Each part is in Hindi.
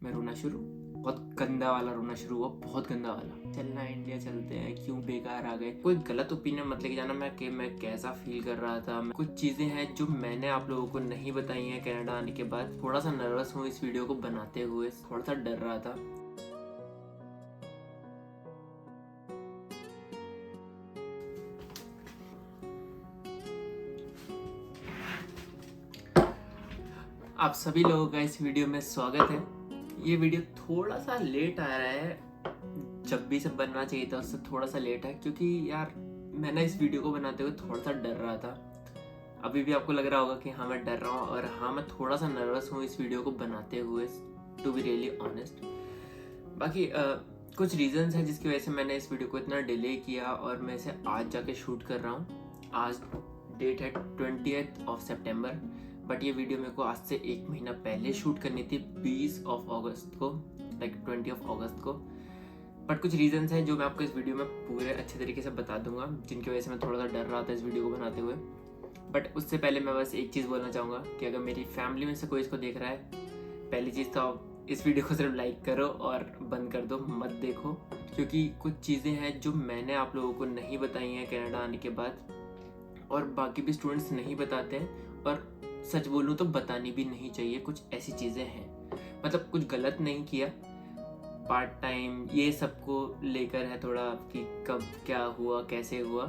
मैं रोना शुरू, बहुत गंदा वाला रोना शुरू हुआ, बहुत गंदा वाला। चलना इंडिया चलते हैं, क्यों बेकार आ गए। कोई गलत ओपिनियन मत लेके जाना मैं कैसा फील कर रहा था। कुछ चीज़ें हैं जो मैंने आप लोगों को नहीं बताई हैं कनाडा आने के बाद। थोड़ा सा नर्वस हूँ इस वीडियो को बनाते हुए, थोड़ा सा डर रहा था। आप सभी लोगों का इस वीडियो में स्वागत है। ये वीडियो थोड़ा सा लेट आ रहा है, जब भी सब बनना चाहिए था उससे थोड़ा सा लेट है, क्योंकि यार मैं ना इस वीडियो को बनाते हुए थोड़ा सा डर रहा था। अभी भी आपको लग रहा होगा कि हाँ मैं डर रहा हूँ, और हाँ मैं थोड़ा सा नर्वस हूँ इस वीडियो को बनाते हुए, टू बी रियली ऑनेस्ट। बाकी कुछ रीजंस हैं जिसकी वजह से मैंने इस वीडियो को इतना डिले किया और मैं इसे आज जाके शूट कर रहा हूँ। आज डेट है 20th सितंबर, बट ये वीडियो मेरे को आज से 1 महीना पहले शूट करनी थी, 20 अगस्त को, लाइक 20 अगस्त को। बट कुछ रीजंस हैं जो मैं आपको इस वीडियो में पूरे अच्छे तरीके से बता दूंगा, जिनकी वजह से मैं थोड़ा सा डर रहा था इस वीडियो को बनाते हुए। बट उससे पहले मैं बस एक चीज़ बोलना चाहूँगा कि अगर मेरी फैमिली में से कोई इसको देख रहा है, पहली चीज़ तो आप इस वीडियो को सिर्फ लाइक करो और बंद कर दो, मत देखो, क्योंकि कुछ चीज़ें हैं जो मैंने आप लोगों को नहीं बताई हैं कनाडा आने के बाद, और बाकी भी स्टूडेंट्स नहीं बताते हैं, और सच बोलूँ तो बतानी भी नहीं चाहिए। कुछ ऐसी चीज़ें हैं, मतलब कुछ गलत नहीं किया, पार्ट टाइम ये सबको लेकर है थोड़ा कि कब क्या हुआ कैसे हुआ,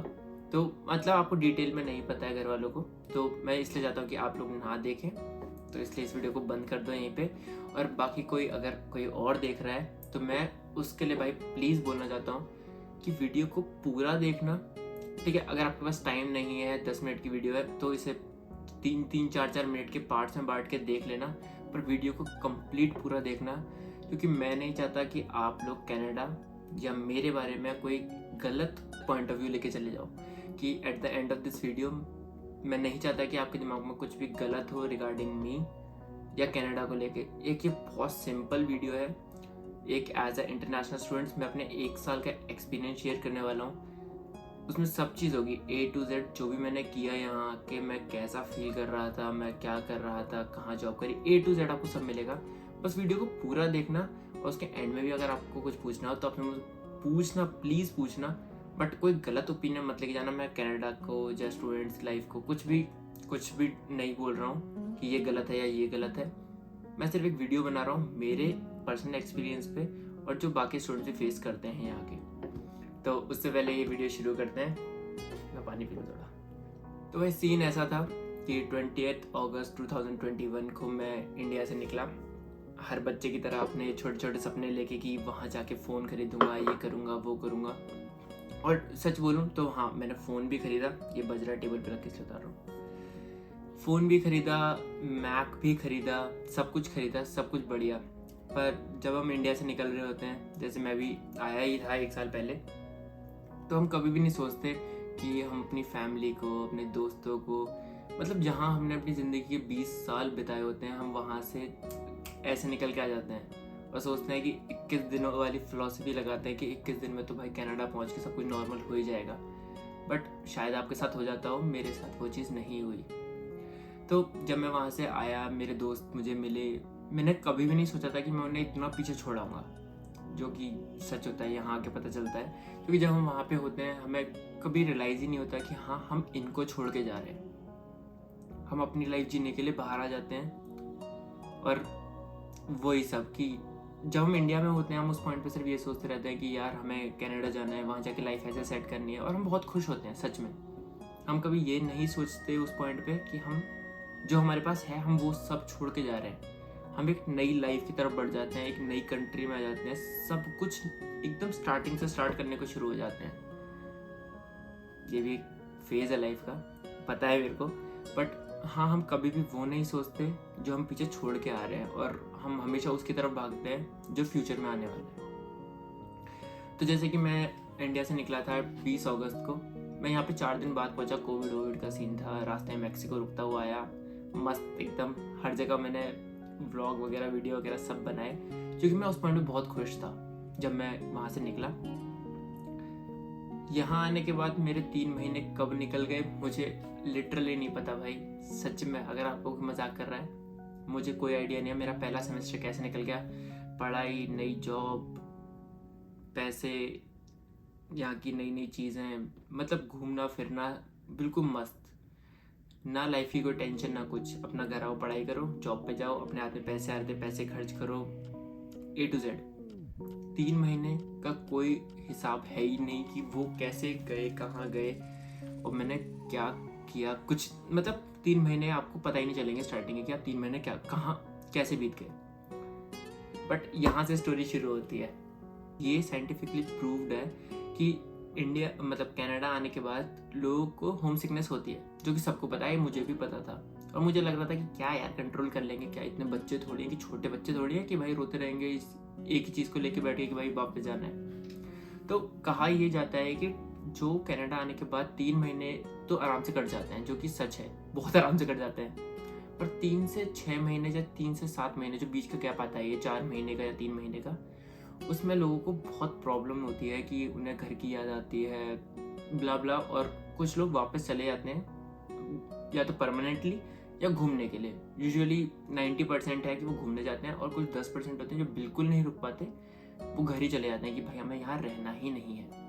तो मतलब आपको डिटेल में नहीं पता है घर वालों को, तो मैं इसलिए चाहता हूँ कि आप लोग ना देखें, तो इसलिए इस वीडियो को बंद कर दो यहीं पे। और बाकी कोई अगर कोई और देख रहा है तो मैं उसके लिए भाई प्लीज़ बोलना चाहता हूँ कि वीडियो को पूरा देखना, ठीक है। अगर आपके पास टाइम नहीं है, 10 मिनट की वीडियो है, तो इसे 3-4 मिनट के पार्ट्स में बांट के देख लेना, पर वीडियो को कंप्लीट पूरा देखना, क्योंकि मैं नहीं चाहता कि आप लोग कनाडा या मेरे बारे में कोई गलत पॉइंट ऑफ व्यू लेके चले जाओ, कि at the end of this video मैं नहीं चाहता कि आपके दिमाग में कुछ भी गलत हो रिगार्डिंग मी या कनाडा को लेके। एक ये बहुत सिंपल वीडियो है, एक एज अ इंटरनेशनल स्टूडेंट्स मैं अपने 1 साल का एक्सपीरियंस शेयर करने वाला हूँ। उसमें सब चीज़ होगी, A to Z, जो भी मैंने किया यहाँ आके, मैं कैसा फील कर रहा था, मैं क्या कर रहा था, कहाँ जॉब करी, A to Z आपको सब मिलेगा। बस वीडियो को पूरा देखना, और उसके एंड में भी अगर आपको कुछ पूछना हो तो आपने मुझे पूछना, प्लीज़ पूछना, बट कोई गलत ओपिनियन मत लेके जाना। मैं कनाडा को या स्टूडेंट्स लाइफ को कुछ भी नहीं बोल रहा हूँ कि ये गलत है या ये गलत है। मैं सिर्फ एक वीडियो बना रहा हूँ मेरे पर्सनल एक्सपीरियंस पे, और जो बाकी स्टूडेंट्स भी फेस करते हैं यहाँ के। तो उससे पहले ये वीडियो शुरू करते हैं, मैं पानी पी लूँ थोड़ा। तो वह सीन ऐसा था कि 20 अगस्त 2021 को मैं इंडिया से निकला, हर बच्चे की तरह अपने छोटे छोटे सपने लेके कि वहाँ जाके फ़ोन खरीदूंगा, ये करूँगा वो करूँगा। और सच बोलूँ तो हाँ, मैंने फ़ोन भी ख़रीदा, ये बज रहा है टेबल पर रख के इसलिए उतार रहा हूँ। फ़ोन भी ख़रीदा, मैक भी ख़रीदा, सब कुछ ख़रीदा, सब कुछ बढ़िया। पर जब हम इंडिया से निकल रहे होते हैं, जैसे मैं भी आया ही था 1 साल पहले, तो हम कभी भी नहीं सोचते कि हम अपनी फैमिली को, अपने दोस्तों को, मतलब जहाँ हमने अपनी ज़िंदगी के 20 साल बिताए होते हैं, हम वहाँ से ऐसे निकल के आ जाते हैं और सोचते हैं कि 21 दिनों वाली फ़िलॉसफी लगाते हैं कि 21 दिन में तो भाई कनाडा पहुँच के सब कुछ नॉर्मल हो ही जाएगा। बट शायद आपके साथ हो जाता हो, मेरे साथ वो चीज़ नहीं हुई। तो जब मैं वहाँ से आया, मेरे दोस्त मुझे मिले, मैंने कभी भी नहीं सोचा था कि मैं उन्हें इतना पीछे छोड़ाऊँगा, जो कि सच होता है, यहाँ आके पता चलता है। क्योंकि जब हम वहाँ पे होते हैं हमें कभी रियलाइज़ ही नहीं होता कि हाँ हम इनको छोड़ के जा रहे हैं। हम अपनी लाइफ जीने के लिए बाहर आ जाते हैं, और वही सब कि जब हम इंडिया में होते हैं हम उस पॉइंट पे सिर्फ ये सोचते रहते हैं कि यार हमें कनाडा जाना है, वहाँ जाके लाइफ ऐसे सेट करनी है, और हम बहुत खुश होते हैं सच में। हम कभी ये नहीं सोचते उस पॉइंट पे कि हम जो हमारे पास है हम वो सब छोड़ के जा रहे हैं। हम एक नई लाइफ की तरफ बढ़ जाते हैं, एक नई कंट्री में आ जाते हैं, सब कुछ एकदम स्टार्टिंग से स्टार्ट करने को शुरू हो जाते हैं। ये भी एक फेज़ है लाइफ का, पता है मेरे को, बट हाँ हम कभी भी वो नहीं सोचते जो हम पीछे छोड़ के आ रहे हैं, और हम हमेशा उसकी तरफ भागते हैं जो फ्यूचर में आने वाला है। तो जैसे कि मैं इंडिया से निकला था 20 अगस्त को, मैं यहाँ पे 4 दिन बाद पहुँचा, कोविड का सीन था, रास्ते में मैक्सिको रुकता हुआ आया, मस्त एकदम हर जगह मैंने व्लॉग वगैरह वीडियो वगैरह सब बनाए, क्योंकि मैं उस पॉइंट पे बहुत खुश था जब मैं वहाँ से निकला। यहाँ आने के बाद मेरे 3 महीने कब निकल गए मुझे लिटरली नहीं पता भाई, सच में। अगर आपको मजाक कर रहा है, मुझे कोई आइडिया नहीं है मेरा पहला सेमेस्टर कैसे निकल गया। पढ़ाई, नई जॉब, पैसे, यहाँ की नई नई चीज़ें, मतलब घूमना फिरना बिल्कुल मस्त। ना लाइफ की कोई टेंशन ना कुछ, अपना घर आओ, पढ़ाई करो, जॉब पे जाओ, अपने हाथ में पैसे आते पैसे खर्च करो, A to Z। 3 महीने का कोई हिसाब है ही नहीं कि वो कैसे गए, कहाँ गए और मैंने क्या किया। कुछ मतलब 3 महीने आपको पता ही नहीं चलेंगे स्टार्टिंग के कि आप 3 महीने क्या कहाँ कैसे बीत गए। बट यहाँ से स्टोरी शुरू होती है। ये साइंटिफिकली प्रूव्ड है कि इंडिया मतलब कनाडा आने के बाद लोगों को होम सिकनेस होती है, जो कि सबको पता है, मुझे भी पता था। और मुझे लग रहा था कि क्या यार कंट्रोल कर लेंगे, क्या इतने बच्चे थोड़ी हैं कि छोटे बच्चे थोड़ी हैं कि भाई रोते रहेंगे एक ही चीज़ को लेके बैठे कि भाई वापस जाना है। तो कहा यह जाता है कि जो कनाडा आने के बाद 3 महीने तो आराम से कट जाते हैं, जो कि सच है, बहुत आराम से कट जाते हैं। पर 3 से 6 महीने या 3 से 7 महीने जो बीच का गैप आता है, ये 4 महीने का या 3 महीने का, उसमें लोगों को बहुत प्रॉब्लम होती है कि उन्हें घर की याद आती है, ब्ला ब्ला। और कुछ लोग वापस चले जाते हैं या तो परमानेंटली या घूमने के लिए। यूजुअली 90% है कि वो घूमने जाते हैं, और कुछ 10% होते हैं जो बिल्कुल नहीं रुक पाते, वो घर ही चले जाते हैं कि भाई हमें यहाँ रहना ही नहीं है।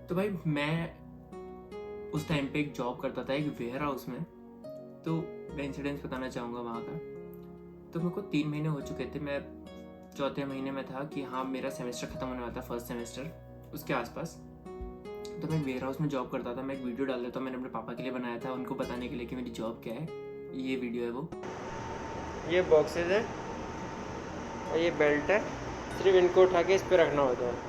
तो भाई मैं उस टाइम पे एक जॉब करता था एक वेयर हाउस में। तो मैं इंसिडेंस बताना चाहूँगा वहाँ का। तो मेरे को 3 महीने हो चुके थे, मैं 4थे महीने में था कि हाँ मेरा सेमेस्टर ख़त्म होने वाला था, फर्स्ट सेमेस्टर उसके आसपास। तो मैं वेयर हाउस में जॉब करता था। मैं एक वीडियो डाल देता हूँ, मैंने अपने पापा के लिए बनाया था, उनको बताने के लिए कि मेरी जॉब क्या है। ये वीडियो है वो। ये बॉक्सेस है और ये बेल्ट है, सिर्फ इनको उठा के इस पे रखना होता है।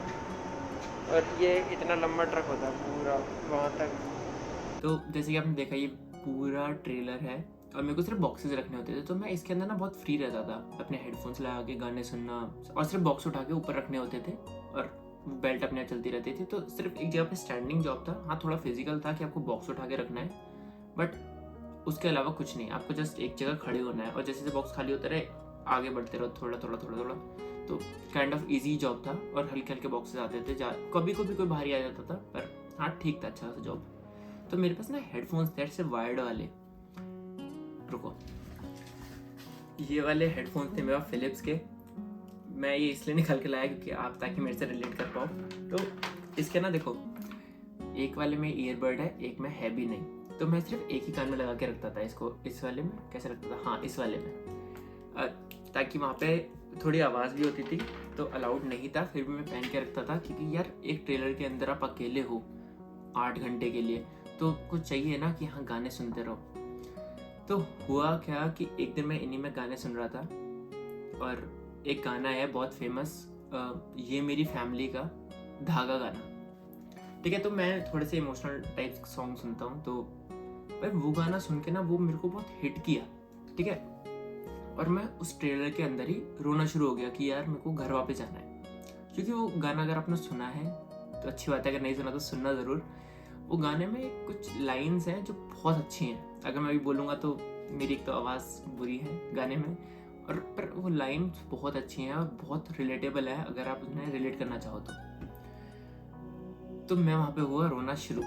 और ये इतना लंबा ट्रक होता है पूरा वहाँ तक। तो जैसे कि आपने देखा ये पूरा ट्रेलर है और मेरे को सिर्फ बॉक्सेस रखने होते थे। तो मैं इसके अंदर ना बहुत फ्री रहता था, अपने हेडफोन्स लगा के गाने सुनना, और सिर्फ बॉक्स उठा के ऊपर रखने होते थे और बेल्ट अपने आप चलती रहती थी। तो सिर्फ एक जगह पे स्टैंडिंग जॉब था। हाँ थोड़ा फिजिकल था कि आपको बॉक्स उठा के रखना है, बट उसके अलावा कुछ नहीं, आपको जस्ट एक जगह खड़े होना है और जैसे जैसे बॉक्स खाली होते रहे आगे बढ़ते रहो थोड़ा थोड़ा थोड़ा थोड़ा। तो काइंड ऑफ इजी जॉब था और हल्के हल्के बॉक्सेस आते थे, कभी कभी कोई भारी आ जाता था, पर हाँ ठीक था, अच्छा सा जॉब। तो मेरे पास ना हेडफोन्स थे से वायर्ड वाले, रुको, ये वाले हेडफोन्स थे मेरे फिलिप्स के। मैं ये इसलिए निकाल के लाया क्योंकि आप ताकि मेरे से रिलेट कर पाओ। तो इसके ना देखो, एक वाले में ईयरबड है, एक में है भी नहीं। तो मैं सिर्फ एक ही कान में लगा के रखता था इसको। इस वाले में कैसे रखता था, हाँ इस वाले में, ताकि वहाँ पे थोड़ी आवाज़ भी होती थी। तो अलाउड नहीं था, फिर भी मैं पहन के रखता था क्योंकि यार एक ट्रेलर के अंदर आप अकेले हो 8 घंटे के लिए, तो कुछ चाहिए ना कि हाँ गाने सुनते रहो। तो हुआ क्या कि एक दिन मैं इन्हीं में गाने सुन रहा था और एक गाना है बहुत फेमस, ये मेरी फैमिली का धागा गाना, ठीक है। तो मैं थोड़े से इमोशनल टाइप सॉन्ग सुनता हूँ, तो भाई वो गाना सुन के ना वो मेरे को बहुत हिट किया, ठीक है। और मैं उस ट्रेलर के अंदर ही रोना शुरू हो गया कि यार मेरे को घर वापस जाना है। क्योंकि वो गाना अगर आपने सुना है तो अच्छी बात है, अगर नहीं सुना तो सुनना ज़रूर। वो गाने में कुछ लाइंस हैं जो बहुत अच्छी हैं। अगर मैं अभी बोलूँगा तो मेरी एक तो आवाज़ बुरी है गाने में, और पर वो लाइंस बहुत अच्छी हैं और बहुत रिलेटेबल है अगर आप उन्हें रिलेट करना चाहो तो मैं वहाँ पे हुआ रोना शुरू।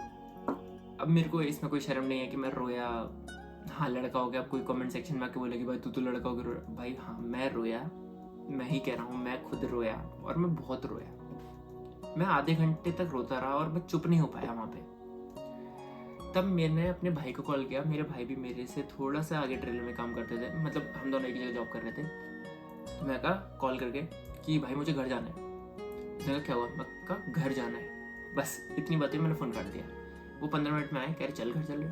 अब मेरे को इसमें कोई शर्म नहीं है कि मैं रोया, हाँ लड़का हो गया। अब कोई कमेंट सेक्शन में आके बोले कि भाई तू तो लड़का हो गया, भाई हाँ मैं रोया, मैं ही कह रहा हूँ, मैं खुद रोया और मैं बहुत रोया। मैं आधे घंटे तक रोता रहा और मैं चुप नहीं हो पाया वहाँ पे। तब मैंने अपने भाई को कॉल किया। मेरे भाई भी मेरे से थोड़ा सा आगे ट्रेलर में काम करते थे, मतलब हम दोनों एक जगह जॉब कर रहे थे। तो मैं कहा कॉल करके कि भाई मुझे घर जाना है। उसने कहा क्या हुआ, मैं कहा घर जाना है, बस इतनी बातें मैंने फ़ोन काट दिया। वो 15 मिनट में आए, कह रहे चल घर चल।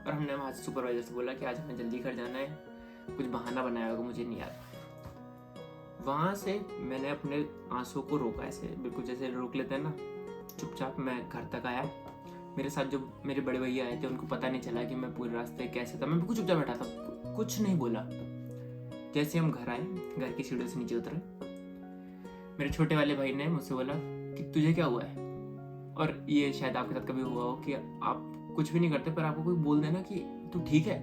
और हमने वहाँ से सुपरवाइजर से बोला कि आज हमें जल्दी घर जाना है, कुछ बहाना बनाया होगा मुझे नहीं याद। वहाँ से मैंने अपने आंसू को रोका, ऐसे बिल्कुल जैसे रोक लेते हैं ना, चुपचाप मैं घर तक आया। मेरे साथ जो मेरे बड़े भैया आए थे उनको पता नहीं चला कि मैं पूरे रास्ते कैसे था, मैं बिल्कुल चुपचाप बैठा था, कुछ नहीं बोला। जैसे हम घर आए, घर की सीढ़ियों से नीचे उतरे, मेरे छोटे वाले भाई ने मुझसे बोला कि तुझे क्या हुआ है। और ये शायद आपके साथ कभी हुआ हो कि आप कुछ भी नहीं करते पर आपको कोई बोल देना कि तू ठीक है,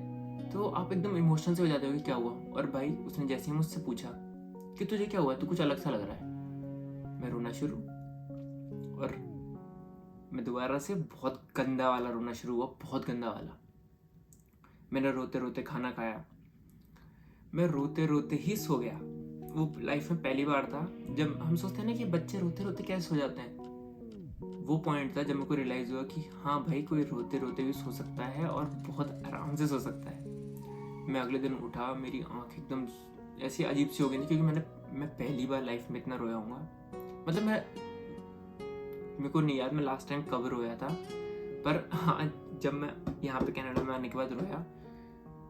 तो आप एकदम इमोशनल से हो जाते हो कि क्या हुआ। और भाई उसने जैसे ही मुझसे पूछा कि तुझे क्या हुआ, तू कुछ अलग सा लग रहा है, मैं रोना शुरू। और मैं दोबारा से बहुत गंदा वाला रोना शुरू हुआ, बहुत गंदा वाला। मैंने रोते रोते खाना खाया, मैं रोते रोते ही सो गया। वो लाइफ में पहली बार था जब हम सोचते हैं ना कि बच्चे रोते रोते कैसे सो जाते हैं। वो पॉइंट था जब मेरे को रियलाइज़ हुआ कि हाँ भाई, कोई रोते रोते भी सो सकता है और बहुत आराम से सो सकता है। मैं अगले दिन उठा, मेरी आँख एकदम ऐसी अजीब सी हो गई थी क्योंकि मैं पहली बार लाइफ में इतना रोया हूँगा। मतलब मेरे को नहीं याद मैं लास्ट टाइम कब रोया था, पर हाँ, जब मैं यहाँ पे कनाडा में आने के बाद रोया,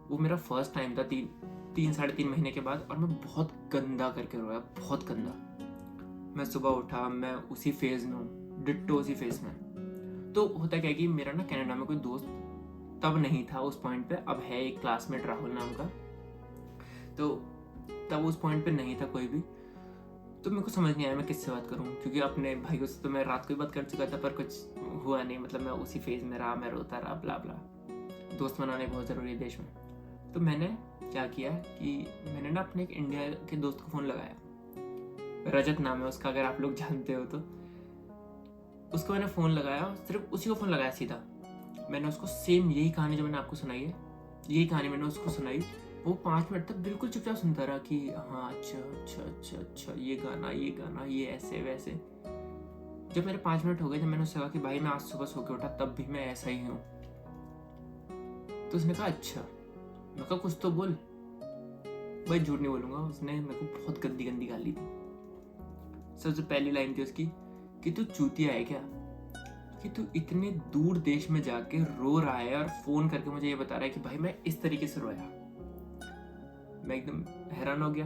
वो मेरा फर्स्ट टाइम था 3-3.5 महीने के बाद, और मैं बहुत गंदा करके रोया, बहुत गंदा। मैं सुबह उठा, मैं उसी फेज में हूँ, डिट्टो उसी फेज में। तो होता क्या है कि मेरा ना कनाडा में कोई दोस्त तब नहीं था उस पॉइंट पे, अब है एक क्लासमेट राहुल नाम का, तो तब उस पॉइंट पे नहीं था कोई भी। तो मेरे को समझ नहीं आया मैं किससे बात करूँ, क्योंकि अपने भाइयों से तो मैं रात को ही बात कर चुका था, पर कुछ हुआ नहीं। मतलब मैं उसी फेज में रहा, मैं रोता रहा, ब्ला ब्ला। दोस्त बनाने बहुत ज़रूरी है देश में। तो मैंने क्या किया कि मैंने ना अपने एक इंडिया के दोस्त को फ़ोन लगाया, रजत नाम है उसका, अगर आप लोग जानते हो तो। उसको मैंने फ़ोन लगाया, सिर्फ उसी को फ़ोन लगाया सीधा। मैंने उसको सेम यही कहानी जो मैंने आपको सुनाई है, यही कहानी मैंने उसको सुनाई। वो 5 मिनट तक बिल्कुल चुपचाप सुनता रहा कि हाँ अच्छा अच्छा अच्छा अच्छा, ये गाना, ये ऐसे वैसे। जब मेरे 5 मिनट हो गए, जब मैंने उससे कहा कि भाई मैं आज सुबह सो के उठा तब भी मैं ऐसा ही हूँ, तो उसने कहा अच्छा। मैं कहा कुछ तो बोल। भाई झूठ नहीं बोलूंगा, उसने मेरे को बहुत गंदी गंदी गाली दी। सबसे पहली लाइन थी उसकी कि तू चूतिया है क्या, कि तू इतने दूर देश में जाके रो रहा है और फोन करके मुझे ये बता रहा है कि भाई मैं इस तरीके से रोया। मैं एकदम हैरान हो गया।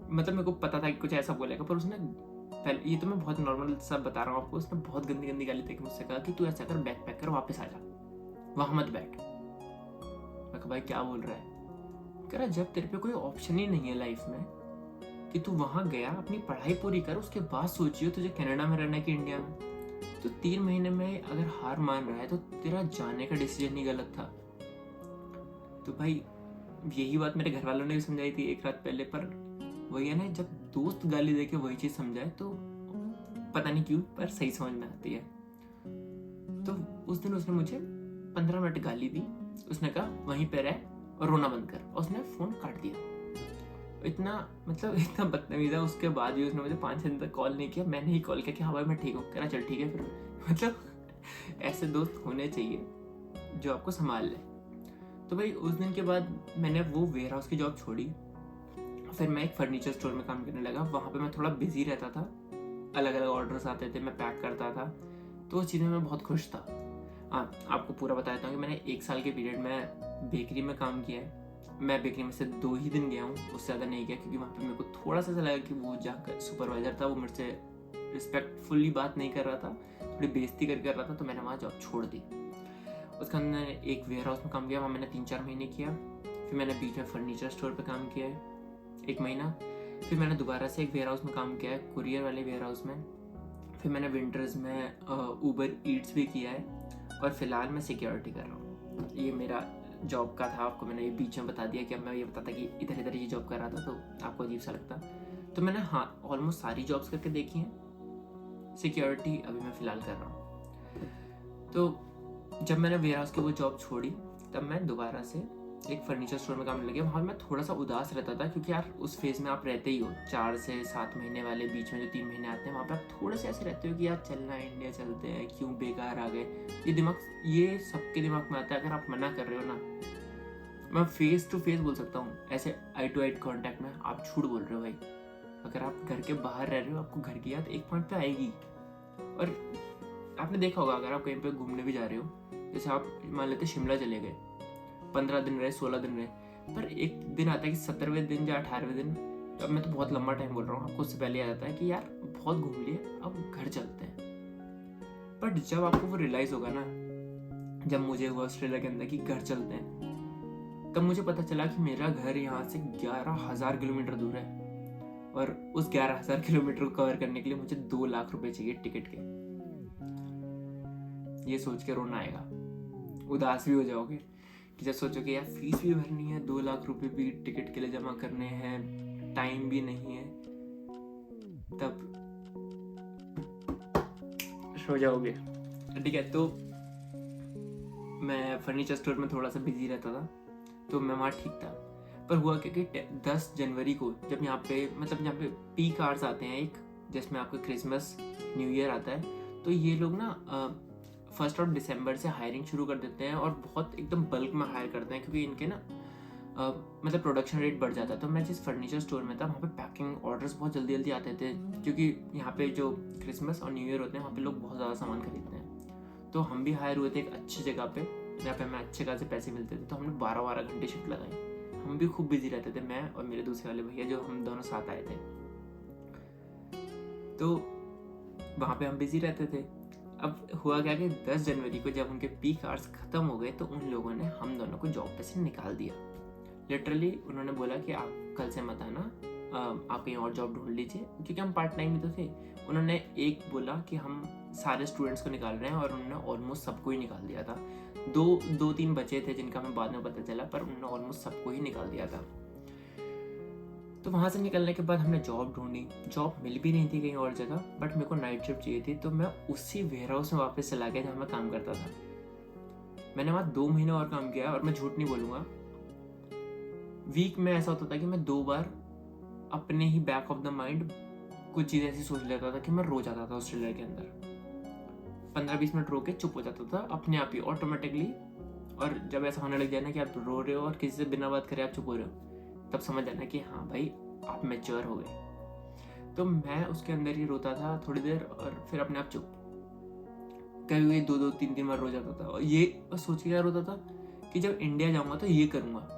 मतलब मेरे को पता था कि कुछ ऐसा बोलेगा, पर उसने पहले, ये तो मैं बहुत नॉर्मल सब बता रहा हूँ आपको, उसने बहुत गंदी गंदी गाली देके मुझसे कहा कि तू ऐसा कर, बैग पैक कर, वापस आ जा, वहां मत बैठ। मैं कहा भाई क्या बोल रहा है? कह रहा जब तेरे पे कोई ऑप्शन ही नहीं है लाइफ में कि तू वहां गया, अपनी पढ़ाई पूरी कर, उसके बाद सोचियो तुझे कनाडा में रहना है कि इंडिया में। तो 3 महीने में अगर हार मान रहा है तो तेरा जाने का डिसीजन ही गलत था। तो भाई यही बात मेरे घर वालों ने भी समझाई थी एक रात पहले, पर वही है ना, जब दोस्त गाली देके वही चीज समझाए तो पता नहीं क्यों पर सही समझ में आती है। तो उस दिन उसने मुझे 15 मिनट गाली दी। उसने कहा वहीं पे रह और रोना बंद कर, और उसने फोन काट दिया। इतना मतलब इतना बदतमीज है। उसके बाद भी उसने मुझे 5 दिन तक कॉल नहीं किया, मैंने ही कॉल किया कि हाँ भाई मैं ठीक हूँ। कह रहा चल ठीक है फिर। मतलब ऐसे दोस्त होने चाहिए जो आपको संभाल ले। तो भाई उस दिन के बाद मैंने वो वेयर हाउस की जॉब छोड़ी, फिर मैं एक फर्नीचर स्टोर में काम करने लगा। वहाँ पे मैं थोड़ा बिजी रहता था, अलग अलग ऑर्डर्स आते थे, मैं पैक करता था, तो उस चीज़ में मैं बहुत खुश था। हाँ, आपको पूरा बता देता हूँ कि मैंने 1 साल के पीरियड में बेकरी में काम किया है। मैं बेकरी में से 2 ही दिन गया हूँ, उससे ज़्यादा नहीं गया, क्योंकि वहाँ पे मेरे को थोड़ा सा लगा कि वो जहाँ सुपरवाइजर था वो मेरे से रिस्पेक्टफुली बात नहीं कर रहा था, थोड़ी बेइज्जती कर रहा था, तो मैंने वहाँ जॉब छोड़ दी। उसके अंदर मैंने एक वेयर हाउस में काम किया, वहाँ मैंने 3-4 महीने किया। फिर मैंने बीच में फर्नीचर स्टोर पर काम किया है 1 महीना। फिर मैंने दोबारा से एक वेयर हाउस में काम किया है, कुरियर वाले वेयर हाउस में। फिर मैंने विंटर्स में ऊबर ईट्स भी किया है, और फिलहाल मैं सिक्योरिटी कर रहा हूँ। ये मेरा जॉब का था, आपको मैंने ये बीच में बता दिया कि अब मैं ये बताता कि इधर इधर ये जॉब कर रहा था तो आपको अजीब सा लगता। तो मैंने हाँ ऑलमोस्ट सारी जॉब्स करके देखी हैं, सिक्योरिटी अभी मैं फ़िलहाल कर रहा हूँ। तो जब मैंने वेयर हाउस की वो जॉब छोड़ी, तब मैं दोबारा से एक फर्नीचर स्टोर में काम लगे। वहाँ मैं थोड़ा सा उदास रहता था, क्योंकि यार उस फेज़ में आप रहते ही हो, 4 से 7 महीने वाले बीच में जो 3 महीने आते हैं, वहाँ पे आप थोड़े से ऐसे रहते हो कि यार चलना है, इंडिया चलते हैं, क्यों बेकार आ गए। ये सबके दिमाग में आता है। अगर आप मना कर रहे हो ना, मैं फेस टू फेस बोल सकता हूँ, ऐसे आई टू आई कॉन्टैक्ट में आप झूठ बोल रहे हो भाई। अगर आप घर के बाहर रह रहे हो, आपको घर की याद एक पॉइंट पे आएगी। और आपने देखा होगा, अगर आप कहीं पे घूमने भी जा रहे हो, जैसे आप मान लेते शिमला चले गए, 15 दिन रहे, 16 दिन रहे, पर एक दिन आता है कि 17वें दिन या 18वें दिन, तो अब मैं तो बहुत लंबा टाइम बोल रहा हूँ, आपको उससे पहले आ जाता है कि यार बहुत घूम लिए, अब घर चलते हैं। बट जब आपको वो रियलाइज होगा ना, जब मुझे हुआ ऑस्ट्रेलिया के अंदर कि घर चलते हैं, तब मुझे पता चला कि मेरा घर यहाँ से 11,000 किलोमीटर दूर है, और उस 11,000 किलोमीटर को कवर करने के लिए मुझे 2 लाख रुपए चाहिए टिकट के। ये सोच के रोना आएगा, उदास भी हो जाओगे कि जब सोचोगे यार फीस भी भरनी है, 2 लाख रुपए भी टिकट के लिए जमा करने हैं, टाइम भी नहीं है, तब सो जाओगे। ठीक है, तो मैं फर्नीचर स्टोर में थोड़ा सा बिजी रहता था, तो मैं वहाँ ठीक था। पर हुआ क्या कि 10 जनवरी को जब यहाँ पे मतलब यहाँ पे पीक आवर्स आते हैं एक, जिसमें आपका क्रिसमस न्यू ईयर आता है, तो ये लोग ना 1 दिसंबर से हायरिंग शुरू कर देते हैं और बहुत एकदम बल्क में हायर करते हैं, क्योंकि इनके ना मतलब प्रोडक्शन रेट बढ़ जाता है। तो मैं जिस फर्नीचर स्टोर में था वहाँ पे पैकिंग ऑर्डर्स बहुत जल्दी जल्दी आते थे, क्योंकि यहाँ पे जो क्रिसमस और न्यू ईयर होते हैं वहाँ पे लोग बहुत ज़्यादा सामान खरीदते हैं। तो हम भी हायर हुए थे एक अच्छी जगह पे जहाँ पे हमें अच्छे खासे पैसे मिलते थे, तो हमने 12-12 घंटे शिफ्ट लगाई। हम भी खूब बिजी रहते थे, मैं और मेरे दूसरे वाले भैया जो हम दोनों साथ आए थे। तो वहाँ पे हम बिजी रहते थे। अब हुआ क्या कि 10 जनवरी को जब उनके पीक आवर्स ख़त्म हो गए तो उन लोगों ने हम दोनों को जॉब पे से निकाल दिया। लिटरली उन्होंने बोला कि आप कल से मत आना, आप कहीं और जॉब ढूंढ लीजिए, क्योंकि हम पार्ट टाइम ही तो थे। उन्होंने एक बोला कि हम सारे स्टूडेंट्स को निकाल रहे हैं, और उन्होंने ऑलमोस्ट सबको ही निकाल दिया था। दो तीन बचे थे जिनका हमें बाद में पता चला, पर उन्होंने ऑलमोस्ट सबको ही निकाल दिया था। तो वहाँ से निकलने के बाद हमने जॉब ढूंढी, जॉब मिल भी नहीं थी कहीं और जगह, बट मेरे को नाइट शिफ्ट चाहिए थी। तो मैं उसी वेयर हाउस में वापस चला गया जहाँ मैं काम करता था। मैंने वहाँ 2 महीने और काम किया, और मैं झूठ नहीं बोलूँगा, वीक में ऐसा होता था कि मैं 2 बार अपने ही बैक ऑफ द माइंड कुछ चीज़ ऐसी सोच लेता था कि मैं रो जाता था उस ट्रेलर के अंदर। 15-20 मिनट रो के चुप हो जाता था अपने आप ही ऑटोमेटिकली। और जब ऐसा होने लग जाए ना कि आप रो रहे हो और किसी से बिना बात करे आप चुप हो रहे हो, तब समझ जाना कि हाँ भाई आप मैच्योर हो गए। तो मैं उसके अंदर ही रोता था थोड़ी देर, और फिर अपने आप चुप। कभी 2-3 बार रो जाता था, और ये सोच के क्या रोता था कि जब इंडिया जाऊंगा तो ये करूंगा।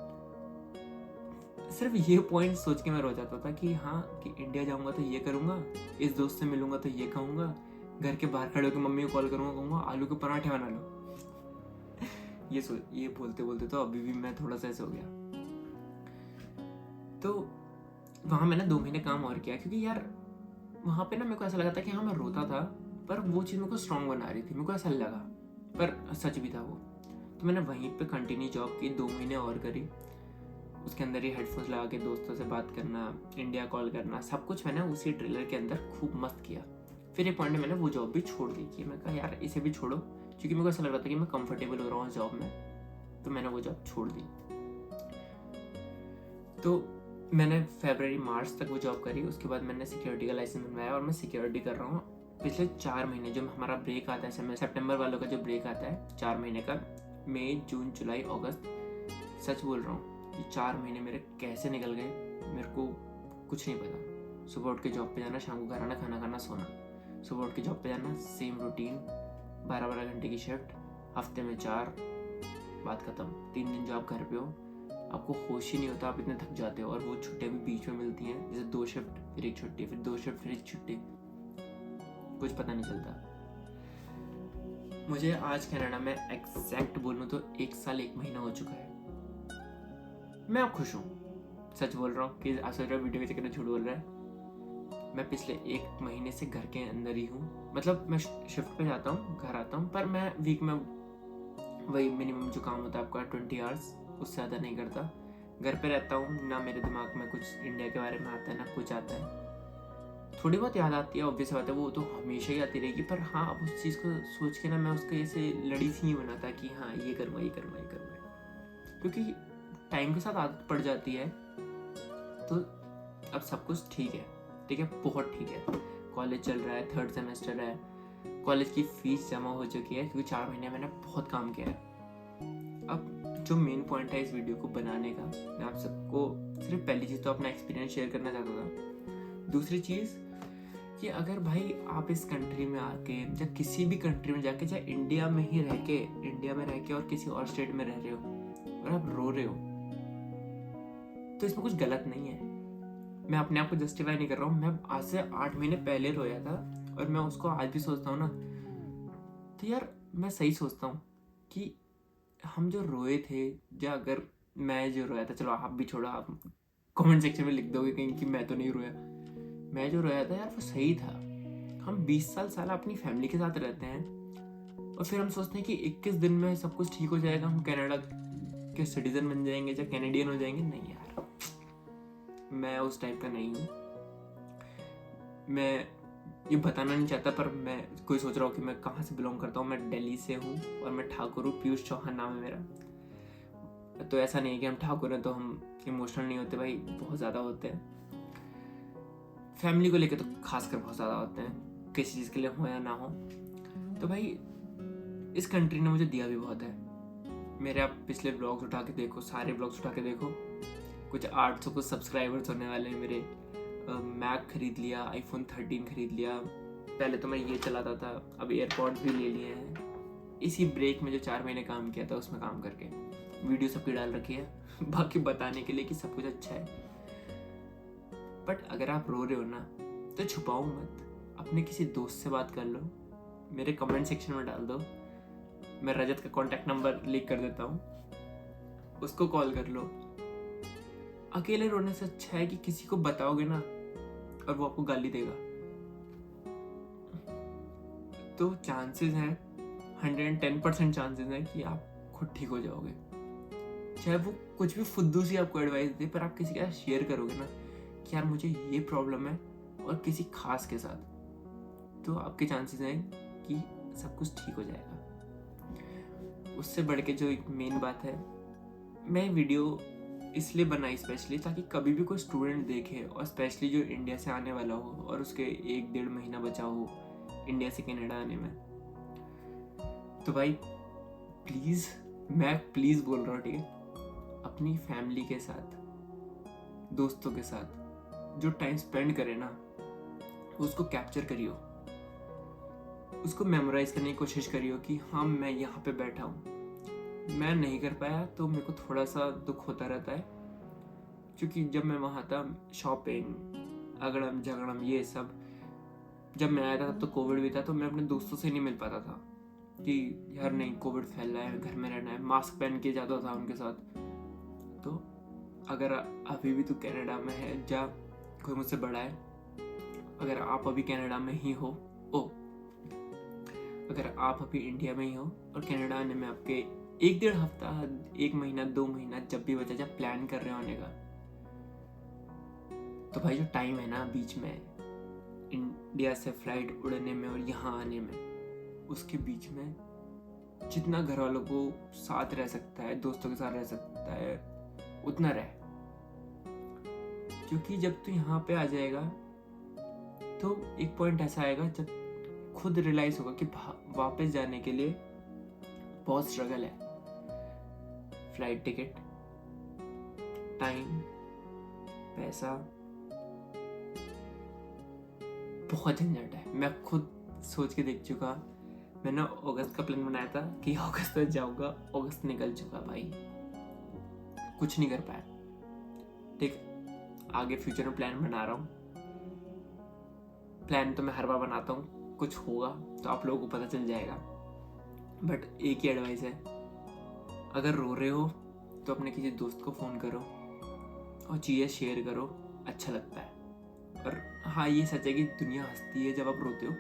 सिर्फ ये पॉइंट सोच के मैं रो जाता था कि हाँ, कि इंडिया जाऊंगा तो ये करूंगा, इस दोस्त से मिलूंगा तो ये कहूंगा, घर के बाहर खड़े होकर मम्मी को कॉल करूंगा, कहूंगा आलू के पराठे बना लो। ये बोलते बोलते तो अभी भी मैं थोड़ा सा ऐसे हो गया। तो वहाँ मैंने 2 महीने काम और किया, क्योंकि यार वहाँ पे ना मेरे को ऐसा लगा था कि हाँ मैं रोता था, पर वो चीज़ मेरे को स्ट्रॉन्ग बना रही थी, मेरे को ऐसा लगा, पर सच भी था वो। तो मैंने वहीं पे कंटिन्यू जॉब की, 2 महीने और करी। उसके अंदर ही हेडफोन्स लगा के दोस्तों से बात करना, इंडिया कॉल करना, सब कुछ मैंने उसी ट्रेलर के अंदर खूब मस्त किया। फिर एक पॉइंट में मैंने वो जॉब भी छोड़ दी कि मैं कहा यार इसे भी छोड़ो, क्योंकि मेरे को ऐसा लग रहा था कि मैं कंफर्टेबल हो रहा हूँ उस जॉब में। तो मैंने वो जॉब छोड़ दी। तो मैंने फरवरी मार्च तक वो जॉब करी। उसके बाद मैंने सिक्योरिटी का लाइसेंस बनवाया, और मैं सिक्योरिटी कर रहा हूँ पिछले 4 महीने। जो हमारा ब्रेक आता है सितंबर वालों का जो ब्रेक आता है 4 महीने का, मई जून जुलाई अगस्त, सच बोल रहा हूँ ये 4 महीने मेरे कैसे निकल गए मेरे को कुछ नहीं पता। सुबह उठ के जॉब पे जाना, शाम को घर आना, खाना खाना, सोना। सुबह उठ के जॉब पे जाना, सेम रूटीन, 12-12 घंटे की शिफ्ट, हफ्ते में 4, बात खत्म। 3 दिन जो आप घर पे हो आपको होश ही नहीं होता, आप इतने थक जाते हो। और वो छुट्टियाँ भी बीच में मिलती हैं, जैसे 2 शिफ्ट फिर 1 छुट्टी, फिर 2 शिफ्ट फिर 1 छुट्टी, कुछ पता नहीं चलता। मुझे आज कनाडा में एग्जैक्ट बोलूँ तो 1 साल 1 महीना हो चुका है। मैं अब खुश हूँ, सच बोल रहा हूँ कि आप सोच रहे हो वीडियो के चक्कर में झूठ बोल रहा है। मैं पिछले 1 महीने से घर के अंदर ही हूँ। मतलब मैं शिफ्ट पे जाता हूँ, घर आता हूँ, पर मैं वीक में वही मिनिमम जो काम होता है आपका 20 आवर्स, उससे ज़्यादा नहीं करता। घर पे रहता हूँ, ना मेरे दिमाग में कुछ इंडिया के बारे में आता है, ना कुछ आता है। थोड़ी बहुत याद आती है, ऑब्वियस बात है, वो तो हमेशा ही आती रहेगी। पर हाँ, अब उस चीज़ को सोच के ना मैं उसको ऐसे लड़ी सी नहीं बनाता कि हाँ ये करूँगा, ये करूँगा, ये करूँगा, क्योंकि टाइम के साथ आदत पड़ जाती है। तो अब सब कुछ ठीक है, ठीक है, बहुत ठीक है। कॉलेज चल रहा है, 3rd सेमेस्टर है, कॉलेज की फीस जमा हो चुकी है, क्योंकि 4 महीने मैंने बहुत काम किया है। अब जो मेन पॉइंट है इस वीडियो को बनाने का, मैं आप सबको सिर्फ पहली चीज़ तो अपना एक्सपीरियंस शेयर करना चाहता था। दूसरी चीज़ कि अगर भाई आप इस कंट्री में आके या किसी भी कंट्री में जाके, चाहे इंडिया में रह के और किसी और स्टेट में रह रहे हो और आप रो रहे हो, तो इसमें कुछ गलत नहीं है। मैं अपने आप को जस्टिफाई नहीं कर रहा हूँ। मैं आज से 8 महीने पहले रोया था, और मैं उसको आज भी सोचता हूँ ना, तो यार मैं सही सोचता हूँ कि हम जो रोए थे, या अगर मैं जो रोया था, चलो आप भी छोड़ो, आप कमेंट सेक्शन में लिख दोगे कहीं कि मैं तो नहीं रोया, मैं जो रोया था यार वो सही था। हम 20 साल अपनी फैमिली के साथ रहते हैं, और फिर हम सोचते हैं कि 21 दिन में सब कुछ ठीक हो जाएगा, हम कनाडा के सिटीजन बन जाएंगे या कैनेडियन हो जाएंगे। नहीं यार, मैं उस टाइप का नहीं हूँ। मैं ये बताना नहीं चाहता, पर मैं कोई सोच रहा हूँ कि मैं कहाँ से बिलोंग करता हूँ। मैं दिल्ली से हूँ, और मैं ठाकुर हूँ, पीयूष चौहान नाम है मेरा। तो ऐसा नहीं है कि हम ठाकुर हैं तो हम इमोशनल नहीं होते भाई, बहुत ज़्यादा होते हैं। फैमिली को लेकर तो खासकर बहुत ज़्यादा होते हैं, किसी चीज़ के लिए हो या ना हो। तो भाई इस कंट्री ने मुझे दिया भी बहुत है। मेरे आप पिछले ब्लॉग्स उठा के देखो, सारे ब्लॉग्स उठा के देखो, कुछ 800 कुछ सब्सक्राइबर्स होने वाले हैं मेरे। मैक खरीद लिया, iPhone 13 खरीद लिया, पहले तो मैं ये चलाता था, अब एयरपॉड्स भी ले लिए हैं। इसी ब्रेक में जो 4 महीने काम किया था उसमें काम करके वीडियो सबकी डाल रखी है बाकी बताने के लिए कि सब कुछ अच्छा है। बट अगर आप रो रहे हो ना तो छुपाओ मत, अपने किसी दोस्त से बात कर लो, मेरे कमेंट सेक्शन में डाल दो। मैं रजत का कॉन्टैक्ट नंबर लीक कर देता हूँ, उसको कॉल कर लो। अकेले रोने से अच्छा है कि किसी को बताओगे ना और वो आपको गाली देगा, तो चांसेस हैं 110% चांसेस हैं कि आप खुद ठीक हो जाओगे। चाहे वो कुछ भी फुद्दू सी आपको एडवाइस दे, पर आप किसी के साथ शेयर करोगे ना कि यार मुझे ये प्रॉब्लम है, और किसी खास के साथ, तो आपके चांसेस हैं कि सब कुछ ठीक हो जाएगा। उससे बढ़ के जो एक मेन बात है, मैं वीडियो इसलिए बनाई स्पेशली ताकि कभी भी कोई स्टूडेंट देखे, और स्पेशली जो इंडिया से आने वाला हो और उसके 1-1.5 महीना बचा हो इंडिया से कनाडा आने में, तो भाई प्लीज़, मैं प्लीज़ बोल रहा हूँ, ठीक है, अपनी फैमिली के साथ, दोस्तों के साथ जो टाइम स्पेंड करे ना उसको कैप्चर करियो, उसको मेमोराइज करने की कोशिश करियो कि हाँ मैं यहाँ पे बैठा हूँ। मैं नहीं कर पाया तो मेरे को थोड़ा सा दुख होता रहता है, क्योंकि जब मैं वहाँ था शॉपिंग अगड़म झगड़म ये सब, जब मैं आया था तब तो कोविड भी था, तो मैं अपने दोस्तों से नहीं मिल पाता था कि यार नहीं कोविड फैल रहा है, घर में रहना है, मास्क पहन के जाता था उनके साथ। तो अगर अभी भी तू कनाडा में है, जा, कोई मुझसे बड़ा है, अगर आप अभी कनाडा में ही हो, अगर आप अभी इंडिया में ही हो और कनाडा आने में आपके 1-1.5 हफ्ता, 1 महीना, 2 महीना जब भी बचा, जब प्लान कर रहे होने का, तो भाई जो टाइम है ना बीच में इंडिया से फ्लाइट उड़ने में और यहाँ आने में, उसके बीच में जितना घर वालों को साथ रह सकता है, दोस्तों के साथ रह सकता है, उतना रहे। क्योंकि जब तू यहाँ पे आ जाएगा तो एक पॉइंट ऐसा आएगा जब खुद रियलाइज होगा कि वापस जाने के लिए बहुत स्ट्रगल है। फ्लाइट टिकट, टाइम, पैसा, बहुत झंझट है। मैं खुद सोच के देख चुका। मैंने अगस्त का प्लान बनाया था कि अगस्त में जाऊंगा, अगस्त निकल चुका भाई, कुछ नहीं कर पाया। ठीक, आगे फ्यूचर में प्लान बना रहा हूँ। प्लान तो मैं हर बार बनाता हूँ, कुछ होगा तो आप लोगों को पता चल जाएगा। बट एक ही एडवाइस है, अगर रो रहे हो तो अपने किसी दोस्त को फ़ोन करो और चीज़ें शेयर करो, अच्छा लगता है। और हाँ ये सच है कि दुनिया हंसती है जब आप रोते हो,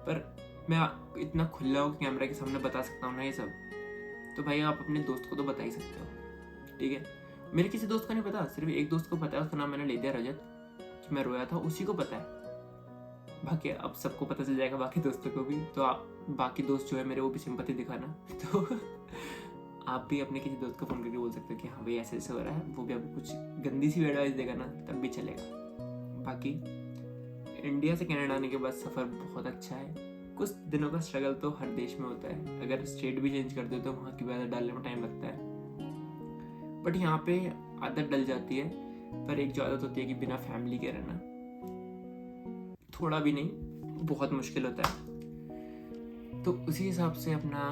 पर मैं इतना खुला हो कैमरा के सामने बता सकता हूँ ना ये सब, तो भाई आप अपने दोस्त को तो बता ही सकते हो। ठीक है, मेरे किसी दोस्त को नहीं पता, सिर्फ एक दोस्त को पता है, उसका नाम मैंने ले दिया रजत, कि मैं रोया था, उसी को पता है। बाकी अब सबको पता चल जाएगा, बाकी दोस्तों को भी। तो आप बाकी दोस्त जो है मेरे, वो भी सिंपैथी दिखाना। तो आप भी अपने किसी दोस्त को फ़ोन करके बोल सकते हो कि हाँ भाई ऐसे ऐसे हो रहा है, वो भी आपको कुछ गंदी सी एडवाइस देगा ना, तब भी चलेगा। बाकी इंडिया से कनाडा आने के बाद सफ़र बहुत अच्छा है। कुछ दिनों का स्ट्रगल तो हर देश में होता है, अगर स्टेट भी चेंज कर दो तो वहाँ की भी आदत डालने में टाइम लगता है, बट यहाँ पे आदत डल जाती है। पर एक जो आदत होती है कि बिना फैमिली के रहना, थोड़ा भी नहीं, बहुत मुश्किल होता है। तो उसी हिसाब से अपना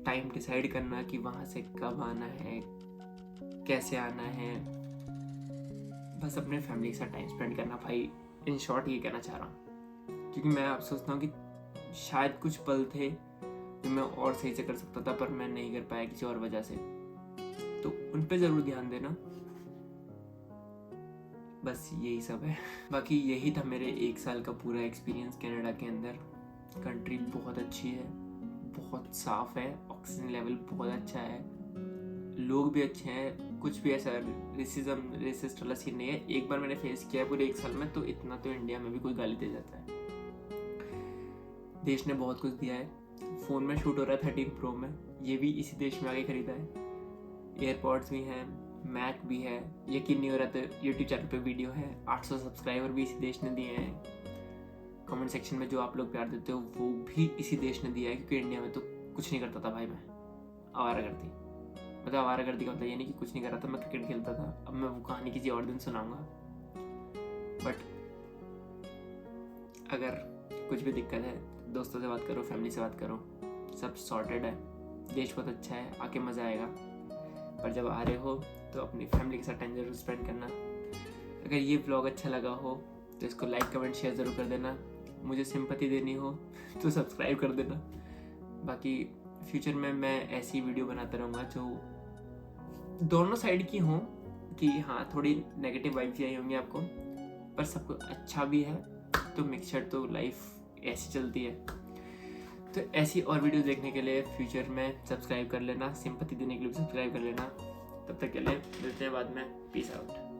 टाइम डिसाइड करना कि वहाँ से कब आना है, कैसे आना है, बस अपने फैमिली के साथ टाइम स्पेंड करना भाई। इन शॉर्ट ये कहना चाह रहा हूँ, क्योंकि मैं आप सोचता हूँ कि शायद कुछ पल थे जो मैं और सही से कर सकता था, पर मैं नहीं कर पाया किसी और वजह से, तो उन पे ज़रूर ध्यान देना। बस यही सब है। बाकी यही था मेरे 1 साल का पूरा एक्सपीरियंस कनाडा के अंदर। कंट्री बहुत अच्छी है, बहुत साफ है, ऑक्सीजन लेवल बहुत अच्छा है, लोग भी अच्छे हैं, कुछ भी ऐसा रेसिस्ट वाला सीन नहीं है। एक बार मैंने फेस किया है पूरे 1 साल में, तो इतना तो इंडिया में भी कोई गाली दे जाता है। देश ने बहुत कुछ दिया है। फ़ोन में शूट हो रहा है 13 प्रो में, ये भी इसी देश में आके खरीदा है। एयरपॉड्स भी हैं, मैक भी है। यकीन नहीं हो रहा तो यूट्यूब चैनल पे वीडियो है। 800 सब्सक्राइबर भी इसी देश ने दिए हैं। कमेंट सेक्शन में जो आप लोग प्यार देते हो वो भी इसी देश ने दिया है, क्योंकि इंडिया में तो कुछ नहीं करता था भाई मैं। आवारागर्दी, मतलब आवारागर्दी का मतलब ये नहीं कि कुछ नहीं कर रहा था, मैं क्रिकेट खेलता था। अब मैं वो कहानी किसी और दिन सुनाऊंगा। बट अगर कुछ भी दिक्कत है दोस्तों से बात करो, फैमिली से बात करो, सब सॉर्टेड है। देश बहुत अच्छा है, आके मज़ा आएगा। पर जब आ रहे हो तो अपनी फैमिली के साथ टाइम जरूर स्पेंड करना। अगर ये व्लॉग अच्छा लगा हो तो इसको लाइक कमेंट शेयर ज़रूर कर देना। मुझे सिंपैथी देनी हो तो सब्सक्राइब कर देना। बाकी फ्यूचर में मैं ऐसी वीडियो बनाता रहूँगा जो दोनों साइड की हों, कि हाँ थोड़ी नेगेटिव वाइब्स ही आई होंगी आपको, पर सब कुछ अच्छा भी है। तो मिक्सचर तो लाइफ ऐसी चलती है। तो ऐसी और वीडियो देखने के लिए फ्यूचर में सब्सक्राइब कर लेना, सिंपैथी देने के लिए भी सब्सक्राइब कर लेना। तब तक के लिए मिलते हैं बाद में। Peace out.